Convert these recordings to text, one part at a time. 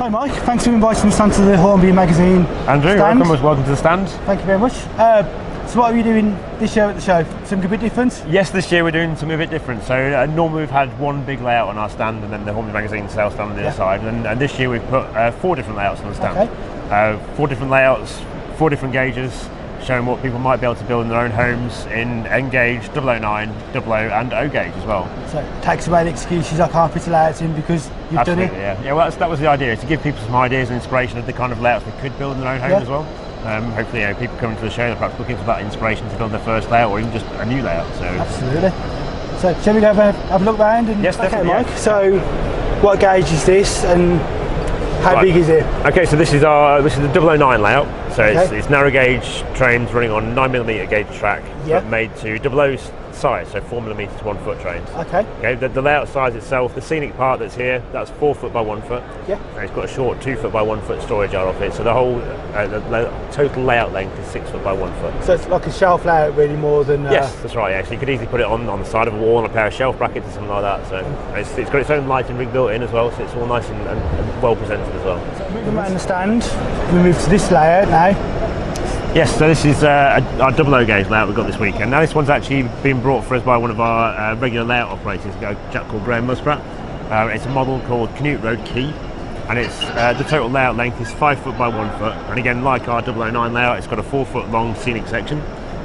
Hi Mike, thanks for inviting us onto the Hornby Magazine Andrew, stand. welcome to the stand. Thank you very much. So what are you doing this year at the show? Something a bit different? Yes, this year we're doing something a bit different. So normally we've had one big layout on our stand and then the Hornby Magazine sales stand on the other side. And this year we've put 4 different layouts on the stand. Okay. 4 different layouts, 4 different gauges, showing what people might be able to build in their own homes in N gauge, 009, 00 and O gauge as well. So it takes away the excuses I can't fit a layout in because you've Absolutely, done it? Yeah, well that was the idea, to give people some ideas and inspiration of the kind of layouts they could build in their own home as well. Hopefully, people coming to the show, they're perhaps looking for that inspiration to build their first layout or even just a new layout. So absolutely. So shall we go have a look around? And yes, definitely. Okay, Mike. So what gauge is this and how big is it? Okay, so this is the 009 layout. So it's narrow gauge trains running on 9mm gauge track, but made to 00 size, so 4mm to 1 foot trains. Okay. The layout size itself, the scenic part that's here, that's 4 foot by 1 foot. Yeah. And it's got a short 2 foot by 1 foot storage yard off it. So the whole the total layout length is 6 foot by 1 foot. So it's like a shelf layout really more than. Yes, that's right. Yeah. So you could easily put it on the side of a wall on a pair of shelf brackets or something like that. So it's got its own lighting rig built in as well, so it's all nice and well presented as well. So moving around the stand, we move to this layout now. Yes, so this is our 00 gauge layout we've got this weekend. Now this one's actually been brought for us by one of our regular layout operators, a chap called Graham Muskrat. It's a model called Knut Loki, and it's the total layout length is 5 foot by 1 foot. And again, like our 009 layout, it's got a 4 foot long scenic section,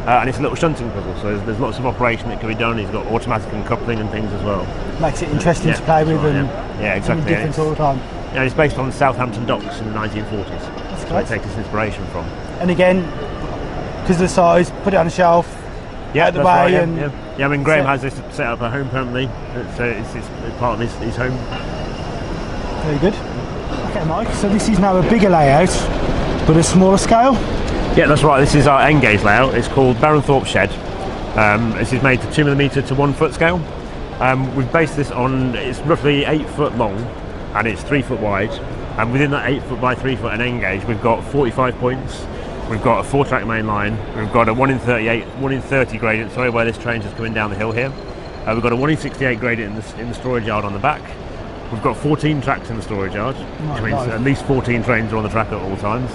and it's a little shunting puzzle. So there's lots of operation that can be done. It's got automatic uncoupling and things as well. Makes it interesting to play with and exactly. Different all the time. Yeah, it's based on Southampton docks in the 1940s. That's so they take this inspiration from. And again, because of the size, put it on a shelf. Yeah, that's right. Yeah, I mean, Graham has this set up at home permanently, so it's part of his home. Very good. Okay, Mike. So this is now a bigger layout, but a smaller scale. Yeah, that's right. This is our N gauge layout. It's called Thorpe shed. This is made to 2mm to 1 foot scale. We've based this on, it's roughly 8 foot long, and it's 3 foot wide. And within that 8 foot by 3 foot and N gauge, we've got 45 points. We've got a 4-track main line. We've got a 1 in 38, 1 in 30 gradient. Sorry, where this train's just coming down the hill here. We've got a 1 in 68 gradient in the storage yard on the back. We've got 14 tracks in the storage yard, which means at least 14 trains are on the track at all times.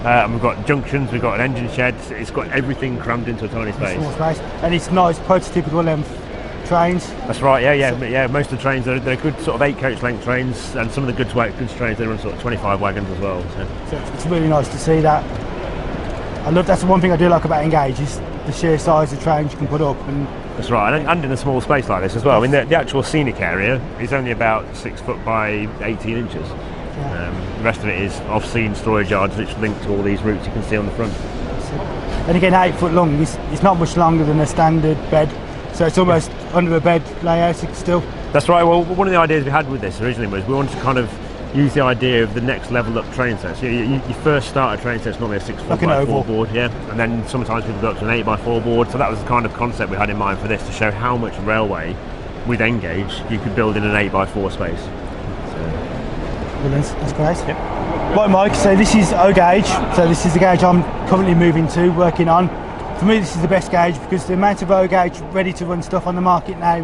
And we've got junctions. We've got an engine shed. It's got everything crammed into a tiny space. Small space, and it's nice, prototypical trains. That's right. Yeah. Most of the trains they're good sort of 8-coach length trains, and some of the goods trains they run sort of 25 wagons as well. So it's really nice to see that. That's the one thing I do like about Engage is the sheer size of trains you can put up. And that's right, and in a small space like this as well. I mean, the actual scenic area is only about 6 foot by 18 inches. The rest of it is off-scene storage yards which link to all these routes you can see on the front. And again, 8 foot long. It's not much longer than a standard bed, so it's almost under a bed layout still. That's right. Well, one of the ideas we had with this originally was we wanted to kind of use the idea of the next level up train set. So you first start a train set, it's normally a 6 foot by 4 board, and then sometimes people go up to an 8 by 4 board. So that was the kind of concept we had in mind for this, to show how much railway with N gauge you could build in an 8 by 4 space. Brilliant, that's great. Yep. Right, Mike, so this is O gauge, so this is the gauge I'm currently moving to, working on. For me this is the best gauge because the amount of O gauge ready to run stuff on the market now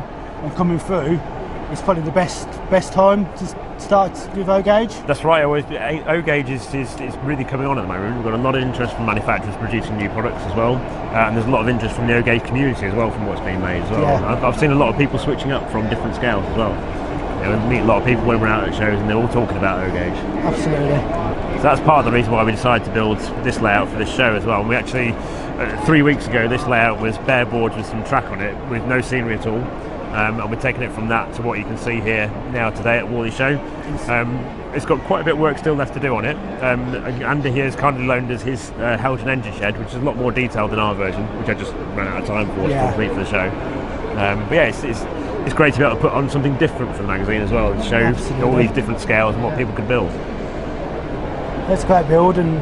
and coming through, it's probably the best time to start with O gauge. That's right. O gauge is really coming on at the moment. We've got a lot of interest from manufacturers producing new products as well, and there's a lot of interest from the O gauge community as well from what's being made as well. Yeah. I've seen a lot of people switching up from different scales as well. We meet a lot of people when we're out at shows and they're all talking about O gauge. Absolutely. So that's part of the reason why we decided to build this layout for this show as well. And we actually 3 weeks ago, this layout was bare boards with some track on it with no scenery at all. And we're taking it from that to what you can see here now today at Warley show. It's got quite a bit of work still left to do on it. Andy here has kindly loaned us his Helgen engine shed, which is a lot more detailed than our version, which I just ran out of time for to complete for the show. But yeah, it's great to be able to put on something different for the magazine as well, to show all these different scales and what people can build. That's a great build. And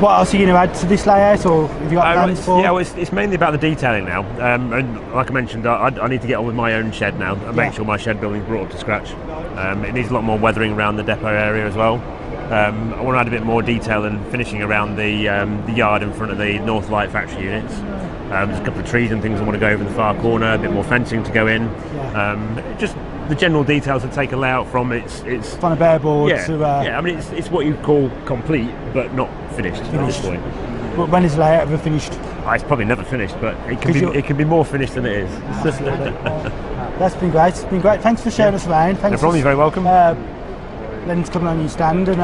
what else are you going to add to this layout, or have you got plans for? Yeah, well, it's mainly about the detailing now. And like I mentioned, I need to get on with my own shed now and make sure my shed building's brought up to scratch. It needs a lot more weathering around the depot area as well. I want to add a bit more detail and finishing around the yard in front of the North Light factory units. There's a couple of trees and things I want to go over in the far corner, a bit more fencing to go in. Just the general details that take a layout from it's On a bare board to... yeah, I mean, it's what you call complete, but not finished at this point. But when is the layout ever finished? It's probably never finished, but it can be more finished than it is. That's been great. It's been great. Thanks for showing us around. Thanks. No problem. You're very welcome. Len's coming on your stand, and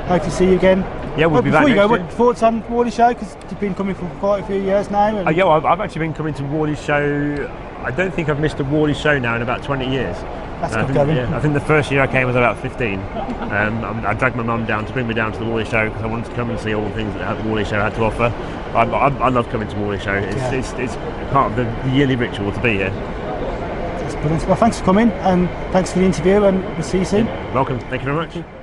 hope to see you again. Yeah, we'll be back Before you go, next year. what thoughts on Warley Show? Because you've been coming for quite a few years now. And Yeah, well, I've actually been coming to Warley Show. I don't think I've missed a Warley Show now in about 20 years. That's good going. I think the first year I came was about 15. I dragged my mum down to bring me down to the Warley Show because I wanted to come and see all the things that the Warley Show had to offer. I love coming to Warley Show. It's part of the yearly ritual to be here. That's brilliant. Well, thanks for coming, and thanks for the interview, and we'll see you soon. Welcome. Thank you very much.